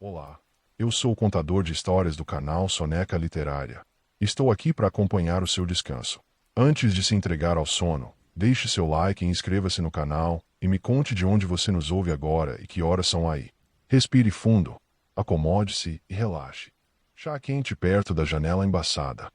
Olá, eu sou o contador de histórias do canal Soneca Literária. Estou aqui para acompanhar o seu descanso. Antes de se entregar ao sono, deixe seu like e inscreva-se no canal, e me conte de onde você nos ouve agora e que horas são aí. Respire fundo, acomode-se e relaxe. Chá quente perto da janela embaçada.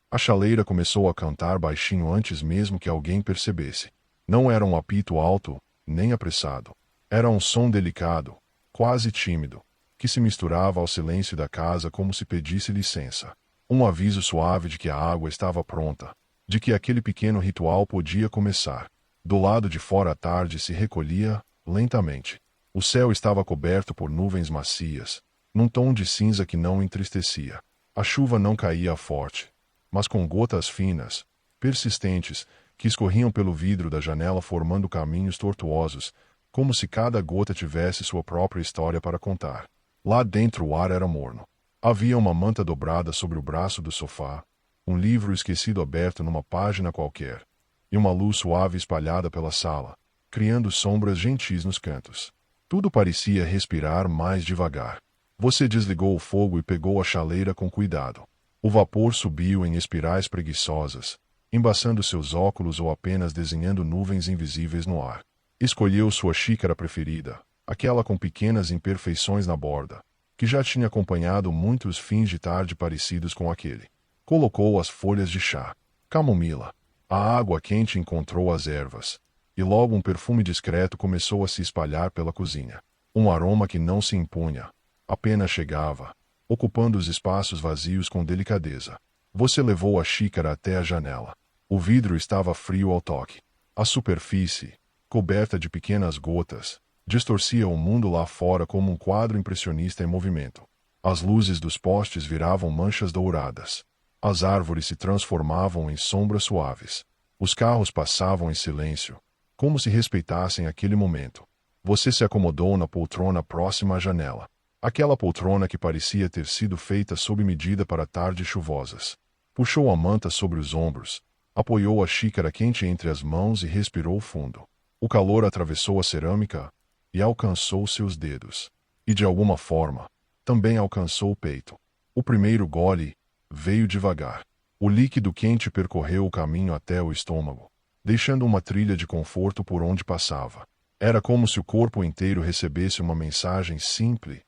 A chaleira começou a cantar baixinho antes mesmo que alguém percebesse. Não era um apito alto, nem apressado. Era um som delicado, quase tímido, que se misturava ao silêncio da casa como se pedisse licença. Um aviso suave de que a água estava pronta, de que aquele pequeno ritual podia começar. Do lado de fora a tarde se recolhia, lentamente. O céu estava coberto por nuvens macias, num tom de cinza que não entristecia. A chuva não caía forte, mas com gotas finas, persistentes, que escorriam pelo vidro da janela formando caminhos tortuosos, como se cada gota tivesse sua própria história para contar. Lá dentro o ar era morno. Havia uma manta dobrada sobre o braço do sofá, um livro esquecido aberto numa página qualquer, e uma luz suave espalhada pela sala, criando sombras gentis nos cantos. Tudo parecia respirar mais devagar. Você desligou o fogo e pegou a chaleira com cuidado. O vapor subiu em espirais preguiçosas, embaçando seus óculos ou apenas desenhando nuvens invisíveis no ar. Escolheu sua xícara preferida, aquela com pequenas imperfeições na borda, que já tinha acompanhado muitos fins de tarde parecidos com aquele. Colocou as folhas de chá, camomila. A água quente encontrou as ervas, e logo um perfume discreto começou a se espalhar pela cozinha. Um aroma que não se impunha, apenas chegava, ocupando os espaços vazios com delicadeza. Você levou a xícara até a janela. O vidro estava frio ao toque. A superfície, coberta de pequenas gotas, distorcia o mundo lá fora como um quadro impressionista em movimento. As luzes dos postes viravam manchas douradas. As árvores se transformavam em sombras suaves. Os carros passavam em silêncio, como se respeitassem aquele momento. Você se acomodou na poltrona próxima à janela. Aquela poltrona que parecia ter sido feita sob medida para tardes chuvosas. Puxou a manta sobre os ombros, apoiou a xícara quente entre as mãos e respirou fundo. O calor atravessou a cerâmica e alcançou seus dedos. E de alguma forma, também alcançou o peito. O primeiro gole veio devagar. O líquido quente percorreu o caminho até o estômago, deixando uma trilha de conforto por onde passava. Era como se o corpo inteiro recebesse uma mensagem simples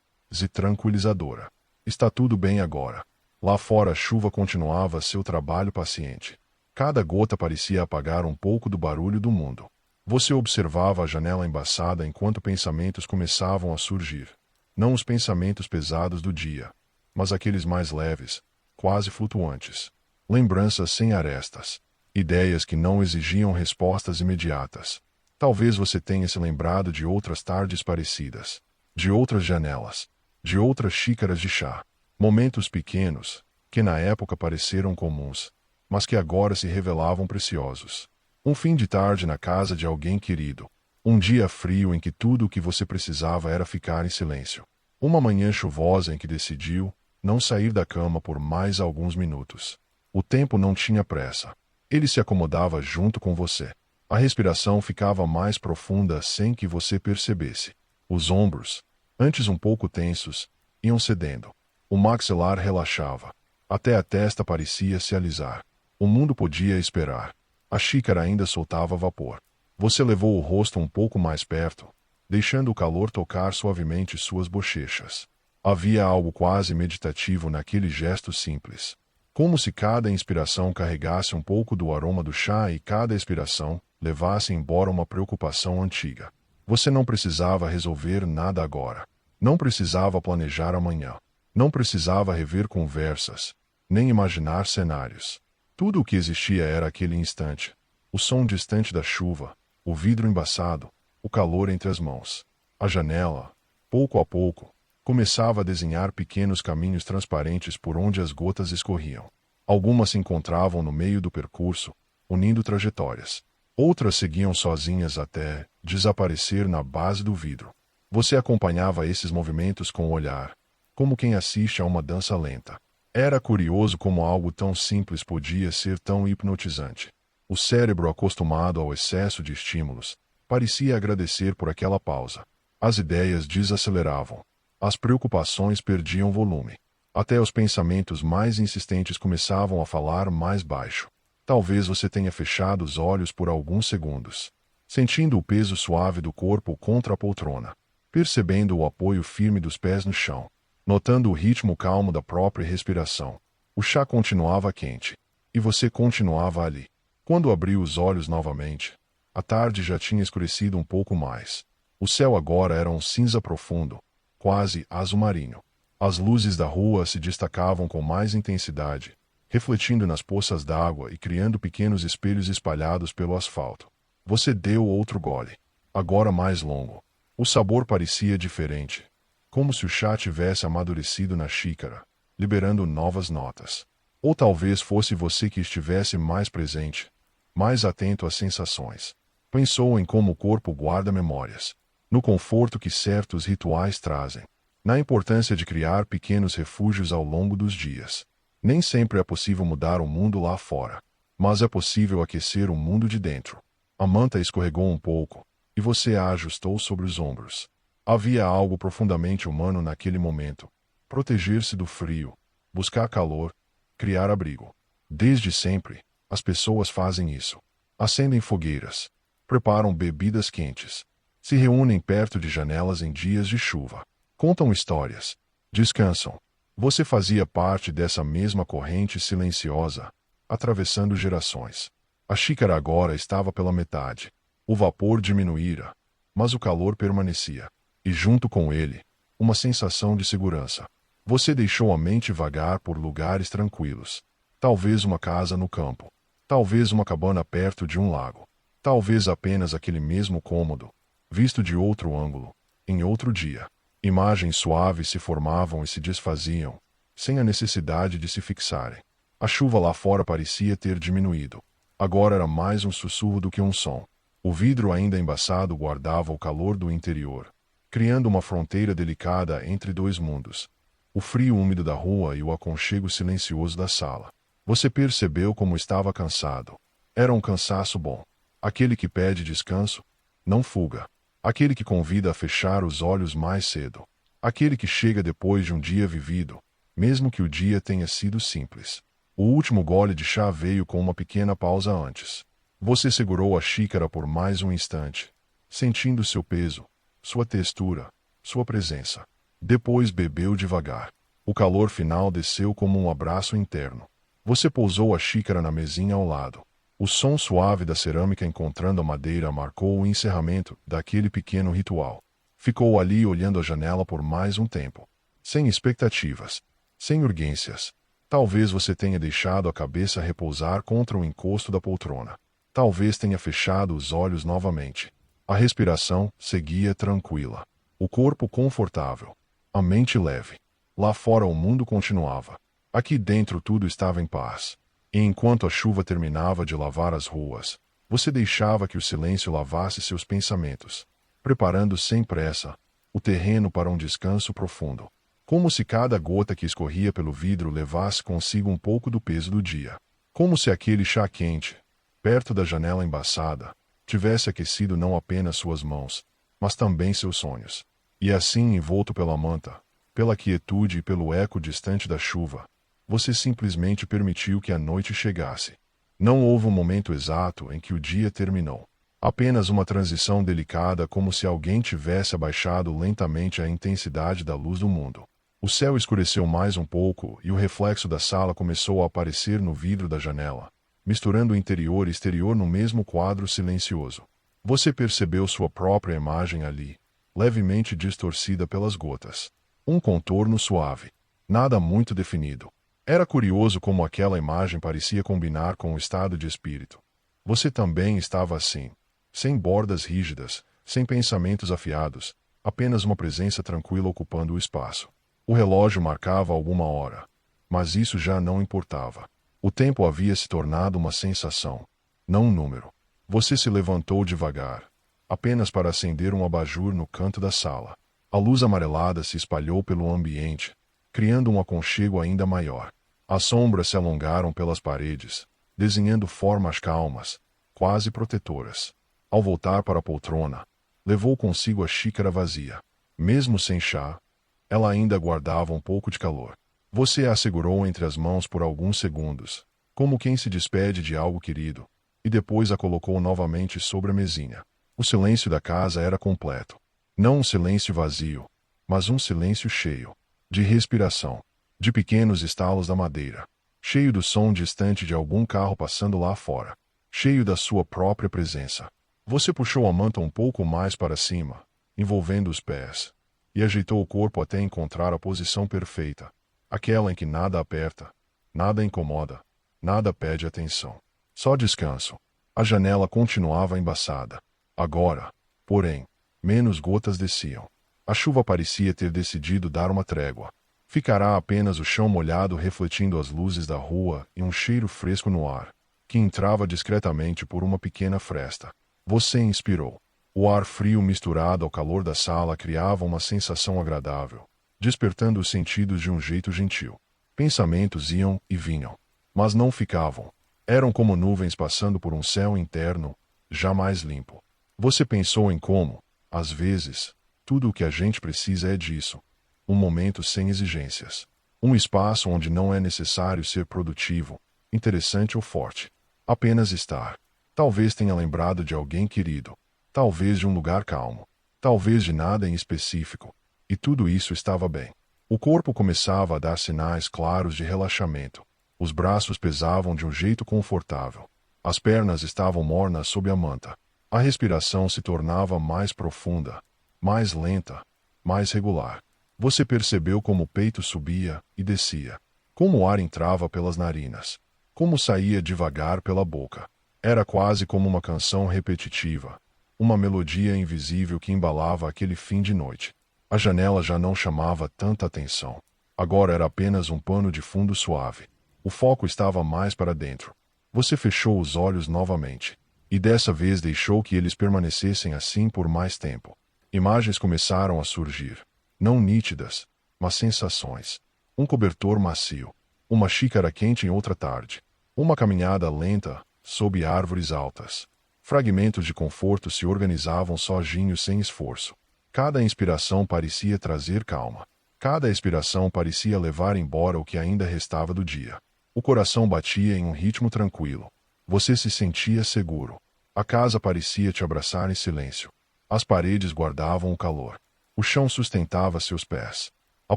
e tranquilizadora. Está tudo bem agora. Lá fora a chuva continuava seu trabalho paciente. Cada gota parecia apagar um pouco do barulho do mundo. Você observava a janela embaçada enquanto pensamentos começavam a surgir. Não os pensamentos pesados do dia, mas aqueles mais leves, quase flutuantes. Lembranças sem arestas. Ideias que não exigiam respostas imediatas. Talvez você tenha se lembrado de outras tardes parecidas. De outras janelas. De outras xícaras de chá. Momentos pequenos, que na época pareceram comuns, mas que agora se revelavam preciosos. Um fim de tarde na casa de alguém querido. Um dia frio em que tudo o que você precisava era ficar em silêncio. Uma manhã chuvosa em que decidiu não sair da cama por mais alguns minutos. O tempo não tinha pressa. Ele se acomodava junto com você. A respiração ficava mais profunda sem que você percebesse. Os ombros, antes um pouco tensos, iam cedendo. O maxilar relaxava. Até a testa parecia se alisar. O mundo podia esperar. A xícara ainda soltava vapor. Você levou o rosto um pouco mais perto, deixando o calor tocar suavemente suas bochechas. Havia algo quase meditativo naquele gesto simples. Como se cada inspiração carregasse um pouco do aroma do chá e cada expiração levasse embora uma preocupação antiga. Você não precisava resolver nada agora. Não precisava planejar amanhã. Não precisava rever conversas, nem imaginar cenários. Tudo o que existia era aquele instante. O som distante da chuva, o vidro embaçado, o calor entre as mãos. A janela, pouco a pouco, começava a desenhar pequenos caminhos transparentes por onde as gotas escorriam. Algumas se encontravam no meio do percurso, unindo trajetórias. Outras seguiam sozinhas até desaparecer na base do vidro. Você acompanhava esses movimentos com o olhar, como quem assiste a uma dança lenta. Era curioso como algo tão simples podia ser tão hipnotizante. O cérebro, acostumado ao excesso de estímulos, parecia agradecer por aquela pausa. As ideias desaceleravam. As preocupações perdiam volume. Até os pensamentos mais insistentes começavam a falar mais baixo. Talvez você tenha fechado os olhos por alguns segundos, sentindo o peso suave do corpo contra a poltrona, percebendo o apoio firme dos pés no chão, notando o ritmo calmo da própria respiração. O chá continuava quente, e você continuava ali. Quando abriu os olhos novamente, a tarde já tinha escurecido um pouco mais. O céu agora era um cinza profundo, quase azul marinho. As luzes da rua se destacavam com mais intensidade, refletindo nas poças d'água e criando pequenos espelhos espalhados pelo asfalto. Você deu outro gole, agora mais longo. O sabor parecia diferente, como se o chá tivesse amadurecido na xícara, liberando novas notas. Ou talvez fosse você que estivesse mais presente, mais atento às sensações. Pensou em como o corpo guarda memórias, no conforto que certos rituais trazem, na importância de criar pequenos refúgios ao longo dos dias. Nem sempre é possível mudar o mundo lá fora, mas é possível aquecer o mundo de dentro. A manta escorregou um pouco, e você a ajustou sobre os ombros. Havia algo profundamente humano naquele momento. Proteger-se do frio, buscar calor, criar abrigo. Desde sempre, as pessoas fazem isso. Acendem fogueiras, preparam bebidas quentes, se reúnem perto de janelas em dias de chuva, contam histórias, descansam. Você fazia parte dessa mesma corrente silenciosa, atravessando gerações. A xícara agora estava pela metade. O vapor diminuíra, mas o calor permanecia. E junto com ele, uma sensação de segurança. Você deixou a mente vagar por lugares tranquilos. Talvez uma casa no campo. Talvez uma cabana perto de um lago. Talvez apenas aquele mesmo cômodo, visto de outro ângulo, em outro dia. Imagens suaves se formavam e se desfaziam, sem a necessidade de se fixarem. A chuva lá fora parecia ter diminuído. Agora era mais um sussurro do que um som. O vidro ainda embaçado guardava o calor do interior, criando uma fronteira delicada entre dois mundos. O frio úmido da rua e o aconchego silencioso da sala. Você percebeu como estava cansado. Era um cansaço bom. Aquele que pede descanso, não fuga. Aquele que convida a fechar os olhos mais cedo. Aquele que chega depois de um dia vivido, mesmo que o dia tenha sido simples. O último gole de chá veio com uma pequena pausa antes. Você segurou a xícara por mais um instante, sentindo seu peso, sua textura, sua presença. Depois bebeu devagar. O calor final desceu como um abraço interno. Você pousou a xícara na mesinha ao lado. O som suave da cerâmica encontrando a madeira marcou o encerramento daquele pequeno ritual. Ficou ali olhando a janela por mais um tempo. Sem expectativas. Sem urgências. Talvez você tenha deixado a cabeça repousar contra o encosto da poltrona. Talvez tenha fechado os olhos novamente. A respiração seguia tranquila. O corpo confortável. A mente leve. Lá fora o mundo continuava. Aqui dentro tudo estava em paz. E enquanto a chuva terminava de lavar as ruas, você deixava que o silêncio lavasse seus pensamentos, preparando sem pressa o terreno para um descanso profundo. Como se cada gota que escorria pelo vidro levasse consigo um pouco do peso do dia. Como se aquele chá quente, perto da janela embaçada, tivesse aquecido não apenas suas mãos, mas também seus sonhos. E assim, envolto pela manta, pela quietude e pelo eco distante da chuva, você simplesmente permitiu que a noite chegasse. Não houve um momento exato em que o dia terminou. Apenas uma transição delicada, como se alguém tivesse abaixado lentamente a intensidade da luz do mundo. O céu escureceu mais um pouco e o reflexo da sala começou a aparecer no vidro da janela, misturando interior e exterior no mesmo quadro silencioso. Você percebeu sua própria imagem ali, levemente distorcida pelas gotas. Um contorno suave. Nada muito definido. Era curioso como aquela imagem parecia combinar com o estado de espírito. Você também estava assim, sem bordas rígidas, sem pensamentos afiados, apenas uma presença tranquila ocupando o espaço. O relógio marcava alguma hora, mas isso já não importava. O tempo havia se tornado uma sensação, não um número. Você se levantou devagar, apenas para acender um abajur no canto da sala. A luz amarelada se espalhou pelo ambiente, criando um aconchego ainda maior. As sombras se alongaram pelas paredes, desenhando formas calmas, quase protetoras. Ao voltar para a poltrona, levou consigo a xícara vazia. Mesmo sem chá, Ela ainda guardava um pouco de calor. Você a segurou entre as mãos por alguns segundos, como quem se despede de algo querido, e depois a colocou novamente sobre a mesinha. O silêncio da casa era completo. Não um silêncio vazio, mas um silêncio cheio de respiração, de pequenos estalos da madeira, cheio do som distante de algum carro passando lá fora, cheio da sua própria presença. Você puxou a manta um pouco mais para cima, envolvendo os pés, e ajeitou o corpo até encontrar a posição perfeita, aquela em que nada aperta, nada incomoda, nada pede atenção. Só descanso. A janela continuava embaçada. Agora, porém, menos gotas desciam. A chuva parecia ter decidido dar uma trégua. Ficará apenas o chão molhado refletindo as luzes da rua e um cheiro fresco no ar, que entrava discretamente por uma pequena fresta. Você inspirou. O ar frio misturado ao calor da sala criava uma sensação agradável, despertando os sentidos de um jeito gentil. Pensamentos iam e vinham, mas não ficavam. Eram como nuvens passando por um céu interno, jamais limpo. Você pensou em como, às vezes, tudo o que a gente precisa é disso. Um momento sem exigências. Um espaço onde não é necessário ser produtivo, interessante ou forte. Apenas estar. Talvez tenha lembrado de alguém querido. Talvez de um lugar calmo. Talvez de nada em específico. E tudo isso estava bem. O corpo começava a dar sinais claros de relaxamento. Os braços pesavam de um jeito confortável. As pernas estavam mornas sob a manta. A respiração se tornava mais profunda, mais lenta, mais regular. Você percebeu como o peito subia e descia, como o ar entrava pelas narinas, como saía devagar pela boca. Era quase como uma canção repetitiva, uma melodia invisível que embalava aquele fim de noite. A janela já não chamava tanta atenção. Agora era apenas um pano de fundo suave. O foco estava mais para dentro. Você fechou os olhos novamente. E dessa vez deixou que eles permanecessem assim por mais tempo. Imagens começaram a surgir. Não nítidas, mas sensações. Um cobertor macio. Uma xícara quente em outra tarde. Uma caminhada lenta, sob árvores altas. Fragmentos de conforto se organizavam sozinhos sem esforço. Cada inspiração parecia trazer calma. Cada expiração parecia levar embora o que ainda restava do dia. O coração batia em um ritmo tranquilo. Você se sentia seguro. A casa parecia te abraçar em silêncio. As paredes guardavam o calor. O chão sustentava seus pés. A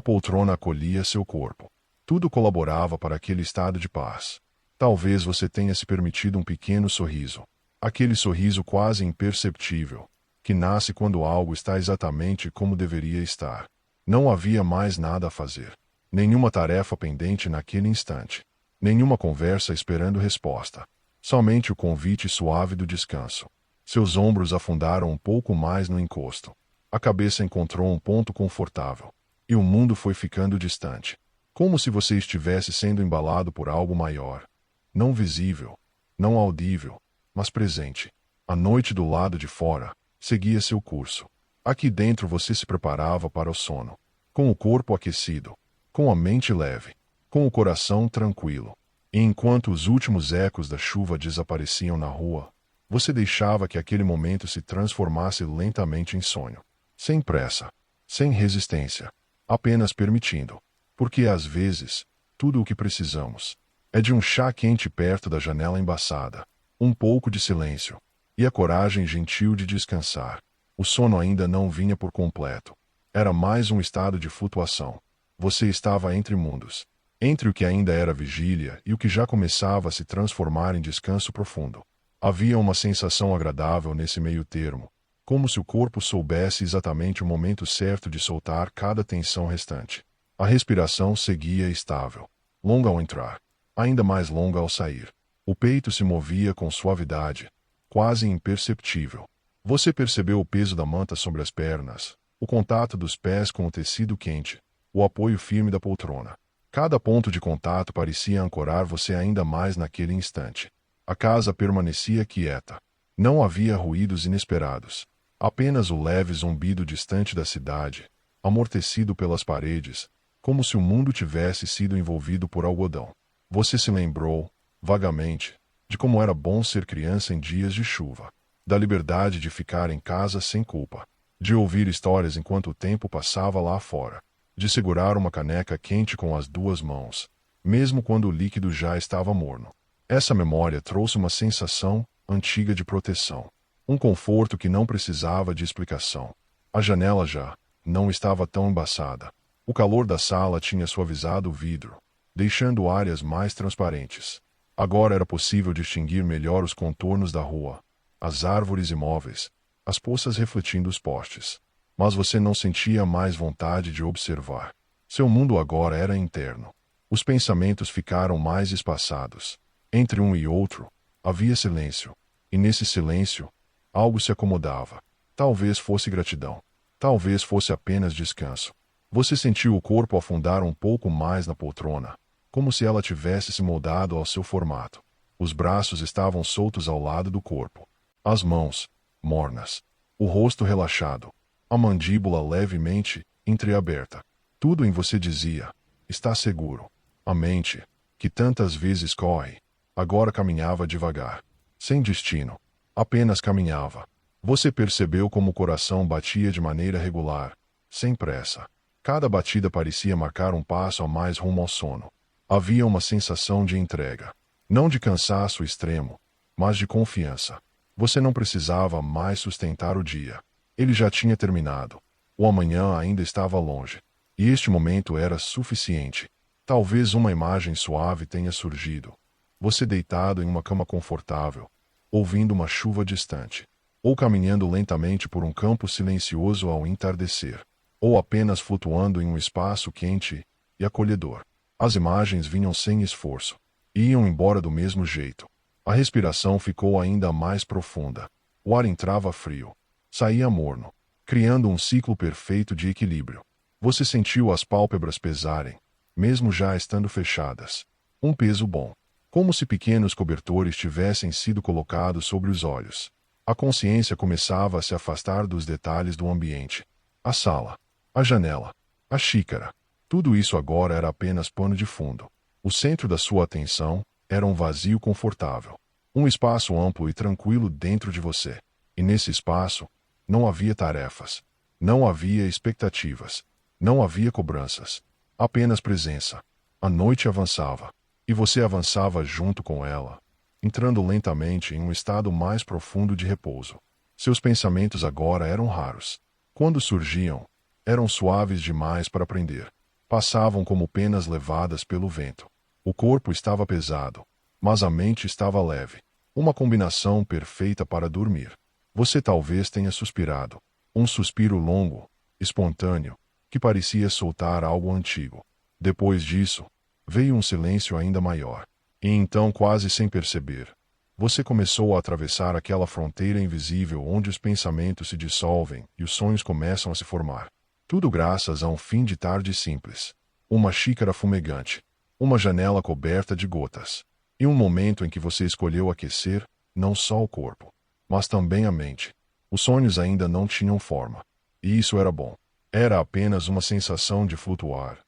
poltrona acolhia seu corpo. Tudo colaborava para aquele estado de paz. Talvez você tenha se permitido um pequeno sorriso. Aquele sorriso quase imperceptível, que nasce quando algo está exatamente como deveria estar. Não havia mais nada a fazer. Nenhuma tarefa pendente naquele instante. Nenhuma conversa esperando resposta. Somente o convite suave do descanso. Seus ombros afundaram um pouco mais no encosto. A cabeça encontrou um ponto confortável. E o mundo foi ficando distante. Como se você estivesse sendo embalado por algo maior. Não visível, não audível, mas presente. A noite do lado de fora seguia seu curso. Aqui dentro você se preparava para o sono. Com o corpo aquecido. Com a mente leve. Com o coração tranquilo. E enquanto os últimos ecos da chuva desapareciam na rua, você deixava que aquele momento se transformasse lentamente em sonho. Sem pressa. Sem resistência. Apenas permitindo. Porque às vezes, tudo o que precisamos é de um chá quente perto da janela embaçada, um pouco de silêncio, e a coragem gentil de descansar. O sono ainda não vinha por completo. Era mais um estado de flutuação. Você estava entre mundos. Entre o que ainda era vigília e o que já começava a se transformar em descanso profundo. Havia uma sensação agradável nesse meio termo, como se o corpo soubesse exatamente o momento certo de soltar cada tensão restante. A respiração seguia estável, longa ao entrar, ainda mais longa ao sair. O peito se movia com suavidade, quase imperceptível. Você percebeu o peso da manta sobre as pernas, o contato dos pés com o tecido quente, o apoio firme da poltrona. Cada ponto de contato parecia ancorar você ainda mais naquele instante. A casa permanecia quieta. Não havia ruídos inesperados. Apenas o leve zumbido distante da cidade, amortecido pelas paredes, como se o mundo tivesse sido envolvido por algodão. Você se lembrou, vagamente, de como era bom ser criança em dias de chuva. Da liberdade de ficar em casa sem culpa. De ouvir histórias enquanto o tempo passava lá fora. de segurar uma caneca quente com as duas mãos, mesmo quando o líquido já estava morno. Essa memória trouxe uma sensação antiga de proteção. Um conforto que não precisava de explicação. A janela já não estava tão embaçada. O calor da sala tinha suavizado o vidro, deixando áreas mais transparentes. Agora era possível distinguir melhor os contornos da rua, as árvores imóveis, as poças refletindo os postes. Mas você não sentia mais vontade de observar. Seu mundo agora era interno. Os pensamentos ficaram mais espaçados. Entre um e outro, havia silêncio. E nesse silêncio, algo se acomodava. Talvez fosse gratidão. Talvez fosse apenas descanso. Você sentiu o corpo afundar um pouco mais na poltrona, como se ela tivesse se moldado ao seu formato. Os braços estavam soltos ao lado do corpo. As mãos, mornas. O rosto relaxado. A mandíbula levemente entreaberta. Tudo em você dizia: está seguro. A mente, que tantas vezes corre, agora caminhava devagar. Sem destino. Apenas caminhava. Você percebeu como o coração batia de maneira regular, sem pressa. Cada batida parecia marcar um passo a mais rumo ao sono. Havia uma sensação de entrega. Não de cansaço extremo, mas de confiança. Você não precisava mais sustentar o dia. Ele já tinha terminado. O amanhã ainda estava longe. E este momento era suficiente. Talvez uma imagem suave tenha surgido. Você deitado em uma cama confortável, ouvindo uma chuva distante, ou caminhando lentamente por um campo silencioso ao entardecer, ou apenas flutuando em um espaço quente e acolhedor. As imagens vinham sem esforço, e iam embora do mesmo jeito. A respiração ficou ainda mais profunda. O ar entrava frio, saía morno, criando um ciclo perfeito de equilíbrio. Você sentiu as pálpebras pesarem, mesmo já estando fechadas. Um peso bom. Como se pequenos cobertores tivessem sido colocados sobre os olhos. A consciência começava a se afastar dos detalhes do ambiente. A sala, a janela, a xícara. Tudo isso agora era apenas pano de fundo. O centro da sua atenção era um vazio confortável. Um espaço amplo e tranquilo dentro de você. E nesse espaço, não havia tarefas. Não havia expectativas. Não havia cobranças. Apenas presença. A noite avançava. E você avançava junto com ela, entrando lentamente em um estado mais profundo de repouso. Seus pensamentos agora eram raros. Quando surgiam, eram suaves demais para prender. Passavam como penas levadas pelo vento. O corpo estava pesado, mas a mente estava leve. Uma combinação perfeita para dormir. Você talvez tenha suspirado. Um suspiro longo, espontâneo, que parecia soltar algo antigo. Depois disso, veio um silêncio ainda maior. E então, quase sem perceber, você começou a atravessar aquela fronteira invisível onde os pensamentos se dissolvem e os sonhos começam a se formar. Tudo graças a um fim de tarde simples. Uma xícara fumegante. Uma janela coberta de gotas. E um momento em que você escolheu aquecer, não só o corpo, mas também a mente. Os sonhos ainda não tinham forma. E isso era bom. Era apenas uma sensação de flutuar.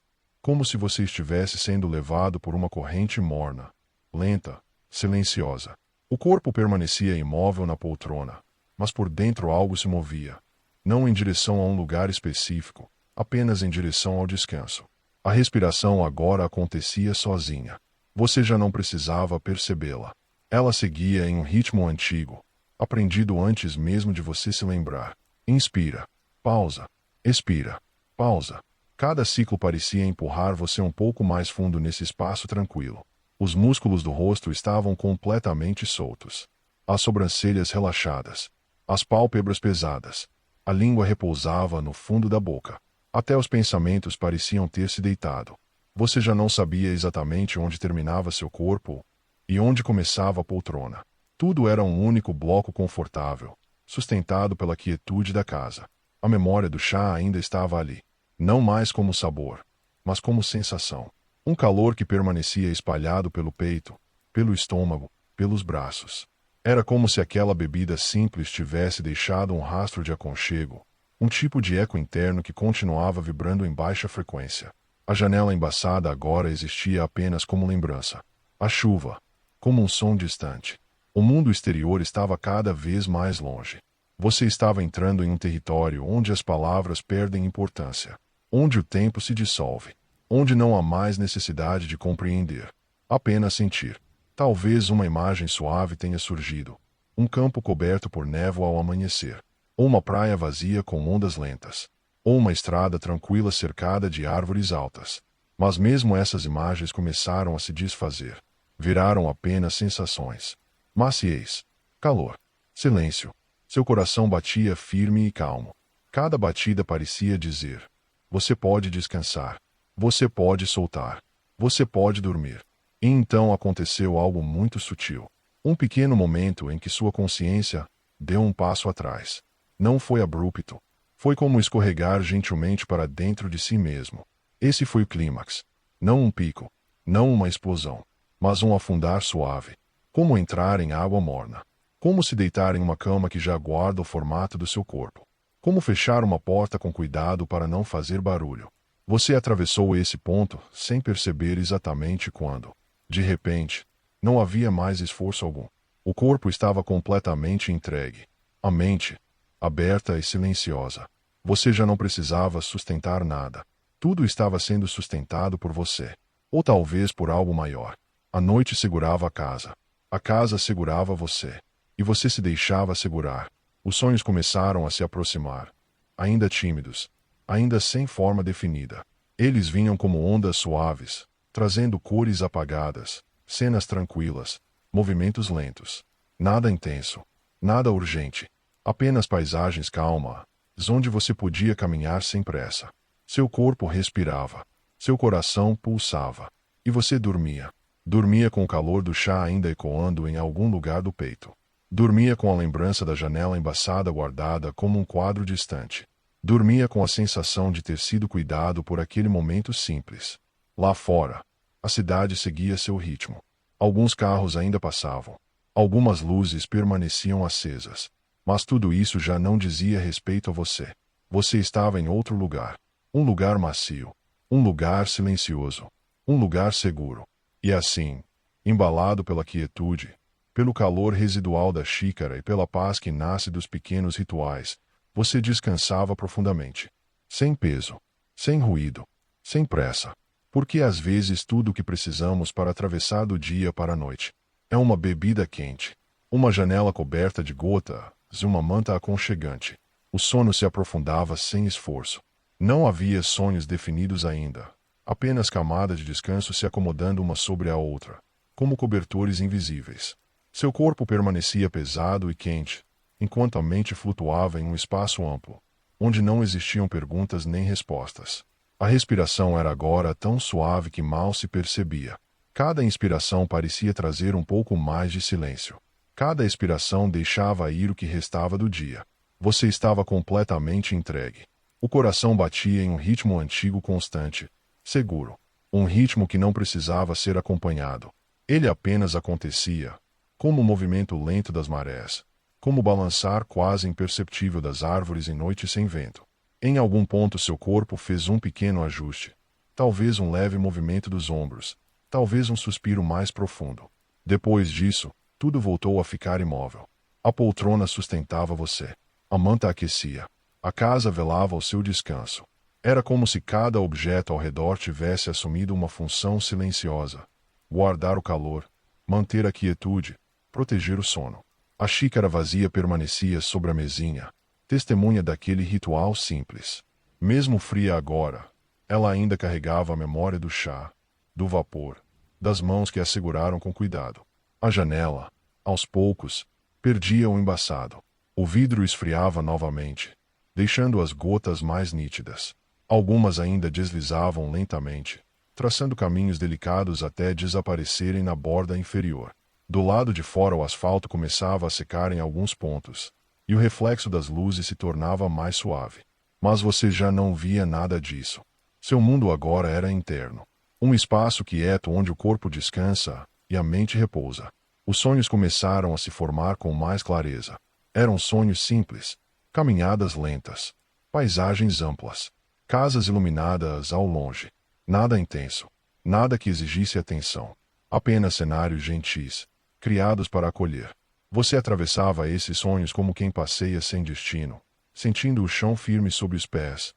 Como se você estivesse sendo levado por uma corrente morna, lenta, silenciosa. O corpo permanecia imóvel na poltrona, mas por dentro algo se movia. Não em direção a um lugar específico, apenas em direção ao descanso. A respiração agora acontecia sozinha. Você já não precisava percebê-la. Ela seguia em um ritmo antigo, aprendido antes mesmo de você se lembrar. Inspira, pausa, expira, pausa. Cada ciclo parecia empurrar você um pouco mais fundo nesse espaço tranquilo. Os músculos do rosto estavam completamente soltos. As sobrancelhas relaxadas. As pálpebras pesadas. A língua repousava no fundo da boca. Até os pensamentos pareciam ter se deitado. Você já não sabia exatamente onde terminava seu corpo e onde começava a poltrona. Tudo era um único bloco confortável, sustentado pela quietude da casa. A memória do chá ainda estava ali. Não mais como sabor, mas como sensação. Um calor que permanecia espalhado pelo peito, pelo estômago, pelos braços. Era como se aquela bebida simples tivesse deixado um rastro de aconchego, um tipo de eco interno que continuava vibrando em baixa frequência. A janela embaçada agora existia apenas como lembrança. A chuva, como um som distante. O mundo exterior estava cada vez mais longe. Você estava entrando em um território onde as palavras perdem importância. onde o tempo se dissolve, onde não há mais necessidade de compreender, apenas sentir. Talvez uma imagem suave tenha surgido, um campo coberto por névoa ao amanhecer, ou uma praia vazia com ondas lentas, ou uma estrada tranquila cercada de árvores altas. Mas mesmo essas imagens começaram a se desfazer. Viraram apenas sensações. Maciez, calor, silêncio. Seu coração batia firme e calmo. Cada batida parecia dizer: você pode descansar. Você pode soltar. Você pode dormir. E então aconteceu algo muito sutil. Um pequeno momento em que sua consciência deu um passo atrás. Não foi abrupto. Foi como escorregar gentilmente para dentro de si mesmo. Esse foi o clímax. Não um pico. Não uma explosão. Mas um afundar suave. Como entrar em água morna. Como se deitar em uma cama que já guarda o formato do seu corpo. Como fechar uma porta com cuidado para não fazer barulho. Você atravessou esse ponto sem perceber exatamente quando. De repente, não havia mais esforço algum. O corpo estava completamente entregue. A mente, aberta e silenciosa. Você já não precisava sustentar nada. Tudo estava sendo sustentado por você. Ou talvez por algo maior. A noite segurava a casa. A casa segurava você. E você se deixava segurar. Os sonhos começaram a se aproximar. Ainda tímidos. Ainda sem forma definida. Eles vinham como ondas suaves, trazendo cores apagadas, cenas tranquilas, movimentos lentos. Nada intenso. Nada urgente. Apenas paisagens calmas, onde você podia caminhar sem pressa. Seu corpo respirava. Seu coração pulsava. E você dormia. Dormia com o calor do chá ainda ecoando em algum lugar do peito. Dormia com a lembrança da janela embaçada guardada como um quadro distante. Dormia com a sensação de ter sido cuidado por aquele momento simples. Lá fora, a cidade seguia seu ritmo. Alguns carros ainda passavam. Algumas luzes permaneciam acesas. Mas tudo isso já não dizia respeito a você. Você estava em outro lugar. Um lugar macio. Um lugar silencioso. Um lugar seguro. E assim, embalado pela quietude, pelo calor residual da xícara e pela paz que nasce dos pequenos rituais, você descansava profundamente. Sem peso. Sem ruído. Sem pressa. Porque às vezes tudo o que precisamos para atravessar do dia para a noite é uma bebida quente, uma janela coberta de gotas e uma manta aconchegante. O sono se aprofundava sem esforço. Não havia sonhos definidos ainda. Apenas camadas de descanso se acomodando uma sobre a outra, como cobertores invisíveis. Seu corpo permanecia pesado e quente, enquanto a mente flutuava em um espaço amplo, onde não existiam perguntas nem respostas. A respiração era agora tão suave que mal se percebia. Cada inspiração parecia trazer um pouco mais de silêncio. Cada expiração deixava ir o que restava do dia. Você estava completamente entregue. O coração batia em um ritmo antigo constante, seguro. Um ritmo que não precisava ser acompanhado. Ele apenas acontecia, como o movimento lento das marés, como o balançar quase imperceptível das árvores em noite sem vento. Em algum ponto seu corpo fez um pequeno ajuste. Talvez um leve movimento dos ombros. Talvez um suspiro mais profundo. Depois disso, tudo voltou a ficar imóvel. A poltrona sustentava você. A manta aquecia. A casa velava ao seu descanso. Era como se cada objeto ao redor tivesse assumido uma função silenciosa. Guardar o calor, manter a quietude, proteger o sono. A xícara vazia permanecia sobre a mesinha, testemunha daquele ritual simples. Mesmo fria agora, ela ainda carregava a memória do chá, do vapor, das mãos que a seguraram com cuidado. A janela, aos poucos, perdia o embaçado. O vidro esfriava novamente, deixando as gotas mais nítidas. Algumas ainda deslizavam lentamente, traçando caminhos delicados até desaparecerem na borda inferior. Do lado de fora o asfalto começava a secar em alguns pontos, e o reflexo das luzes se tornava mais suave. Mas você já não via nada disso. Seu mundo agora era interno. Um espaço quieto onde o corpo descansa e a mente repousa. Os sonhos começaram a se formar com mais clareza. Eram sonhos simples, caminhadas lentas, paisagens amplas, casas iluminadas ao longe. Nada intenso, nada que exigisse atenção. Apenas cenários gentis, criados para acolher. Você atravessava esses sonhos como quem passeia sem destino, sentindo o chão firme sob os pés,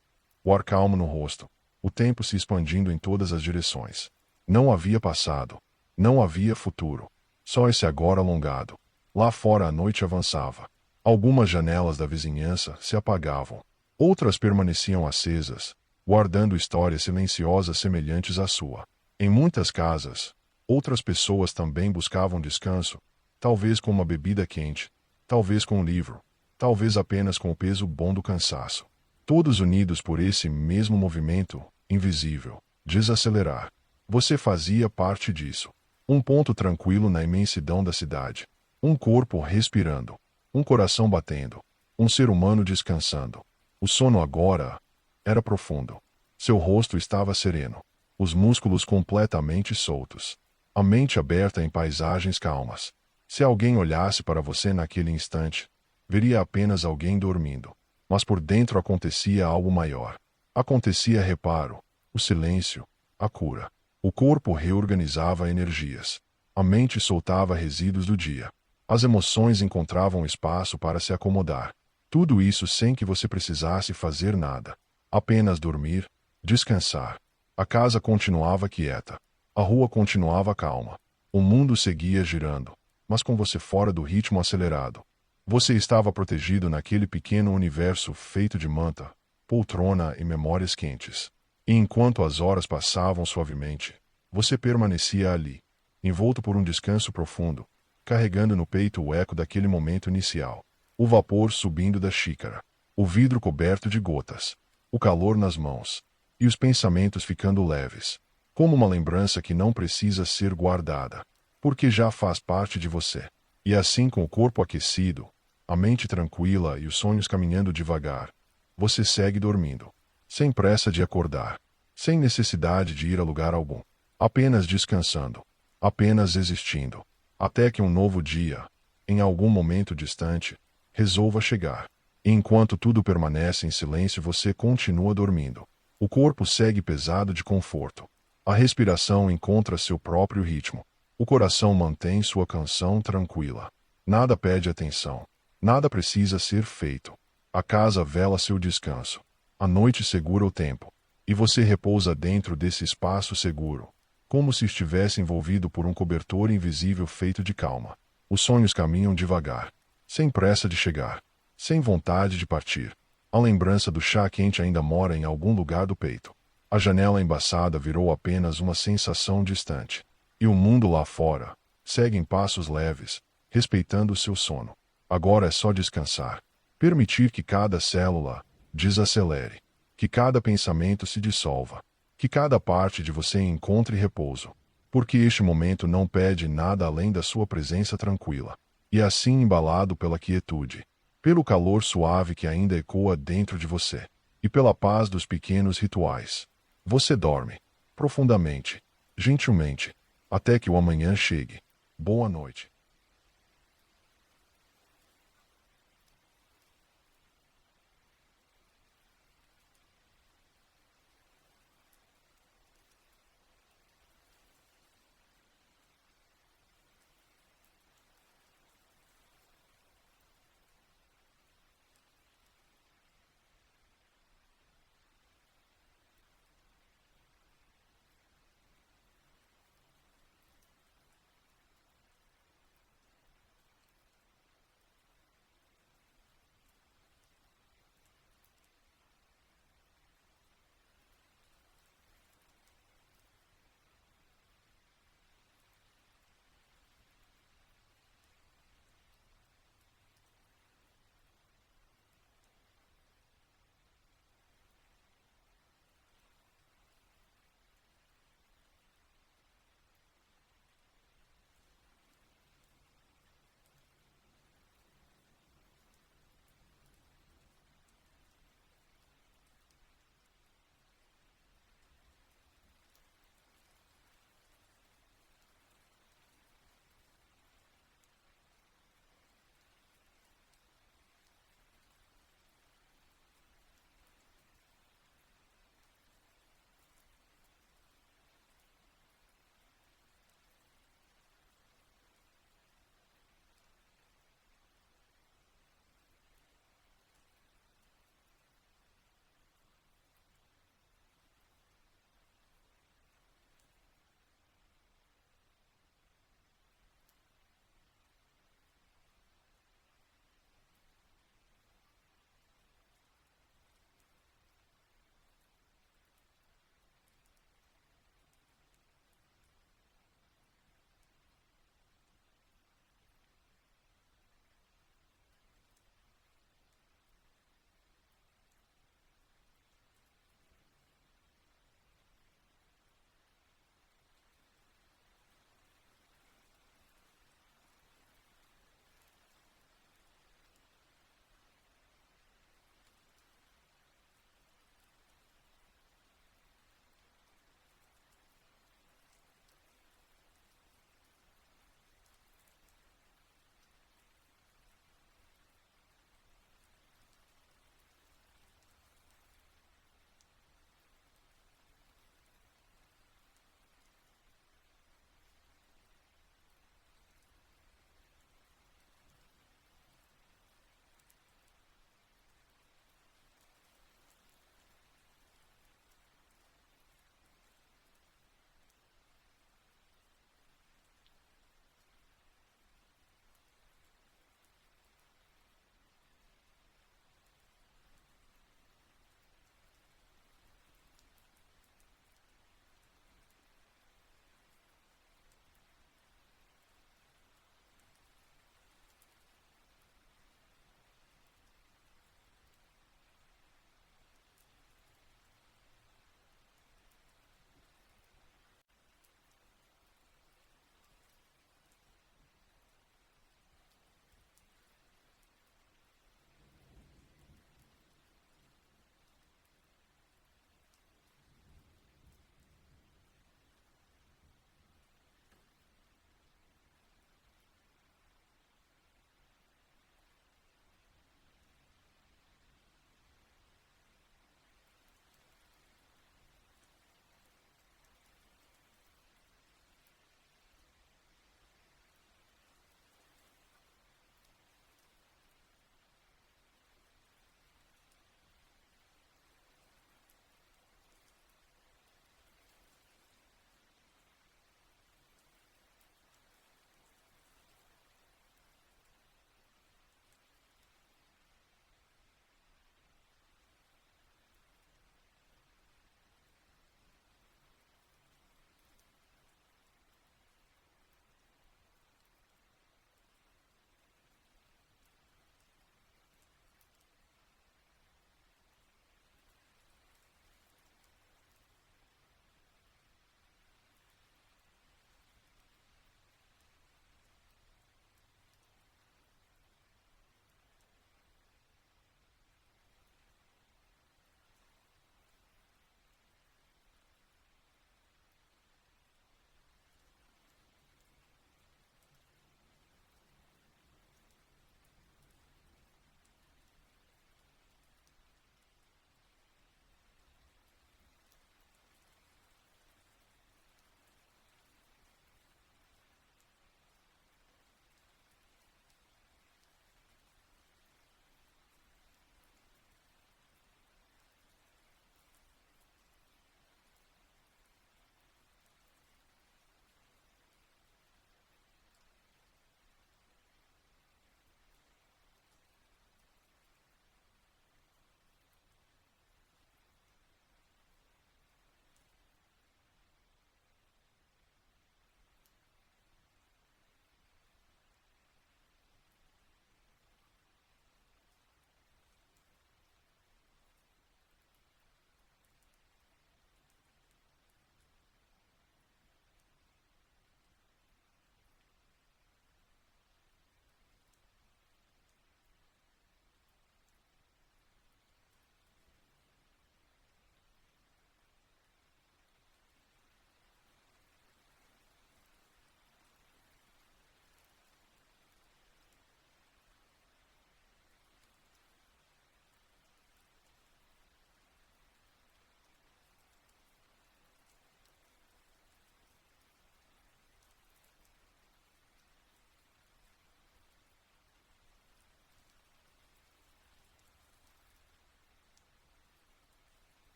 o ar calmo no rosto, o tempo se expandindo em todas as direções. Não havia passado, não havia futuro, só esse agora alongado. Lá fora a noite avançava. Algumas janelas da vizinhança se apagavam, outras permaneciam acesas, guardando histórias silenciosas semelhantes à sua. Em muitas casas, outras pessoas também buscavam descanso, talvez com uma bebida quente, talvez com um livro, talvez apenas com o peso bom do cansaço. Todos unidos por esse mesmo movimento, invisível, desacelerar. Você fazia parte disso. Um ponto tranquilo na imensidão da cidade. Um corpo respirando. Um coração batendo. Um ser humano descansando. O sono agora era profundo. Seu rosto estava sereno. Os músculos completamente soltos. A mente aberta em paisagens calmas. Se alguém olhasse para você naquele instante, veria apenas alguém dormindo. Mas por dentro acontecia algo maior. Acontecia reparo, o silêncio, a cura. O corpo reorganizava energias. A mente soltava resíduos do dia. As emoções encontravam espaço para se acomodar. Tudo isso sem que você precisasse fazer nada. Apenas dormir, descansar. A casa continuava quieta. A rua continuava calma. O mundo seguia girando, mas com você fora do ritmo acelerado. Você estava protegido naquele pequeno universo feito de manta, poltrona e memórias quentes. E enquanto as horas passavam suavemente, você permanecia ali, envolto por um descanso profundo, carregando no peito o eco daquele momento inicial. O vapor subindo da xícara, o vidro coberto de gotas, o calor nas mãos, e os pensamentos ficando leves, como uma lembrança que não precisa ser guardada, porque já faz parte de você. E assim, com o corpo aquecido, a mente tranquila e os sonhos caminhando devagar, você segue dormindo, sem pressa de acordar, sem necessidade de ir a lugar algum, apenas descansando, apenas existindo, até que um novo dia, em algum momento distante, resolva chegar. E enquanto tudo permanece em silêncio, você continua dormindo. O corpo segue pesado de conforto. A respiração encontra seu próprio ritmo. O coração mantém sua canção tranquila. Nada pede atenção. Nada precisa ser feito. A casa vela seu descanso. A noite segura o tempo. E você repousa dentro desse espaço seguro, como se estivesse envolvido por um cobertor invisível feito de calma. Os sonhos caminham devagar, sem pressa de chegar, sem vontade de partir. A lembrança do chá quente ainda mora em algum lugar do peito. A janela embaçada virou apenas uma sensação distante. E o mundo lá fora segue em passos leves, respeitando o seu sono. Agora é só descansar. Permitir que cada célula desacelere. Que cada pensamento se dissolva. Que cada parte de você encontre repouso. Porque este momento não pede nada além da sua presença tranquila. E assim, embalado pela quietude, pelo calor suave que ainda ecoa dentro de você, e pela paz dos pequenos rituais, você dorme, profundamente, gentilmente, até que o amanhã chegue. Boa noite.